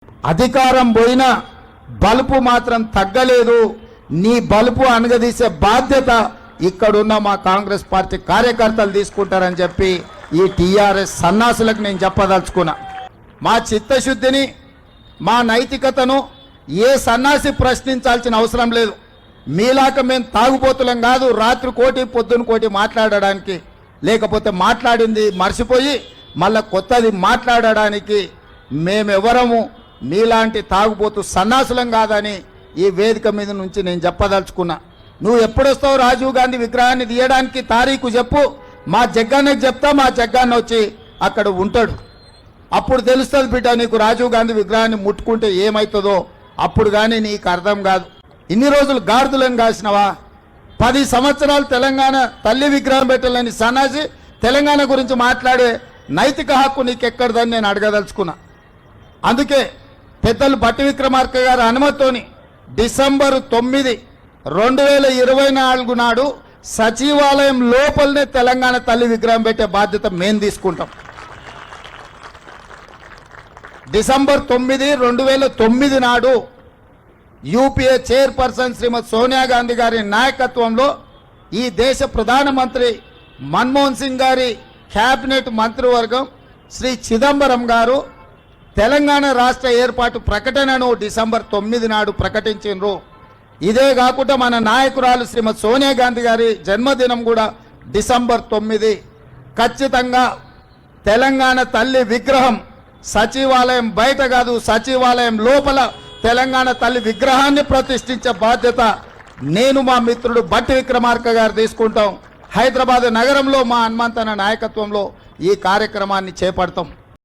అధికారం పోయినా బలుపు మాత్రం తగ్గలేదు. నీ బలుపు అనగదీసే బాధ్యత ఇక్కడున్న మా కాంగ్రెస్ పార్టీ కార్యకర్తలు తీసుకుంటారని చెప్పి ఈ టీఆర్ఎస్ సన్నాసులకు నేను చెప్పదలుచుకున్నా. మా చిత్తశుద్ధిని, మా నైతికతను ఏ సన్నాసి ప్రశ్నించాల్సిన అవసరం లేదు. మీలాక మేము తాగుబోతులం కాదు, రాత్రి కోటి పొద్దున కోటి మాట్లాడడానికి, లేకపోతే మాట్లాడింది మర్చిపోయి మళ్ళా కొత్తది మాట్లాడడానికి మేమెవరము మీలాంటి తాగుబోతు సన్నాసులం కాదని ఈ వేదిక మీద నుంచి నేను చెప్పదలుచుకున్నా. నువ్వు ఎప్పుడొస్తావు రాజీవ్ గాంధీ విగ్రహాన్ని తీయడానికి? తారీఖు చెప్పు, మా జగ్గాన్నకి చెప్తా, మా జగ్గాన్న వచ్చి అక్కడ ఉంటాడు. అప్పుడు తెలుస్తుంది బిడ్డ, నీకు రాజీవ్ గాంధీ విగ్రహాన్ని ముట్టుకుంటే ఏమవుతుందో అప్పుడు కానీ నీకు అర్థం కాదు. ఇన్ని రోజులు గాడిదలను కాసినవా? 10 సంవత్సరాలు తెలంగాణ తల్లి విగ్రహం పెట్టాలని సన్నాసి తెలంగాణ గురించి మాట్లాడే నైతిక హక్కు నీకెక్కడదని నేను అడగదలుచుకున్నా. అందుకే పెద్దలు బట్టి విక్రమార్క గారి అనుమతితోని డిసెంబర్ 9, 2024 నాడు సచివాలయం లోపలనే తెలంగాణ తల్లి విగ్రహం పెట్టే బాధ్యత మేము తీసుకుంటాం. డిసెంబర్ 9, 2009 నాడు యూపీఏ చైర్పర్సన్ శ్రీమతి సోనియా గాంధీ గారి నాయకత్వంలో ఈ దేశ ప్రధానమంత్రి మన్మోహన్ సింగ్ గారి క్యాబినెట్ మంత్రివర్గం శ్రీ చిదంబరం గారు తెలంగాణ రాష్ట్ర ఏర్పాటు ప్రకటనను డిసెంబర్ 9 నాడు ప్రకటించారు. ఇదే కాకుండా మన నాయకురాలు శ్రీమతి సోనియా గాంధీ గారి జన్మదినం కూడా డిసెంబర్ 9. ఖచ్చితంగా తెలంగాణ తల్లి విగ్రహం సచివాలయం బయట కాదు, సచివాలయం లోపల తెలంగాణ తల్లి విగ్రహాన్ని ప్రతిష్ఠించే బాధ్యత నేను, మా మిత్రుడు బట్టి విక్రమార్క గారు తీసుకుంటాం. హైదరాబాద్ నగరంలో మా హనుమంతన్న నాయకత్వంలో ఈ కార్యక్రమాన్ని చేపడతాం.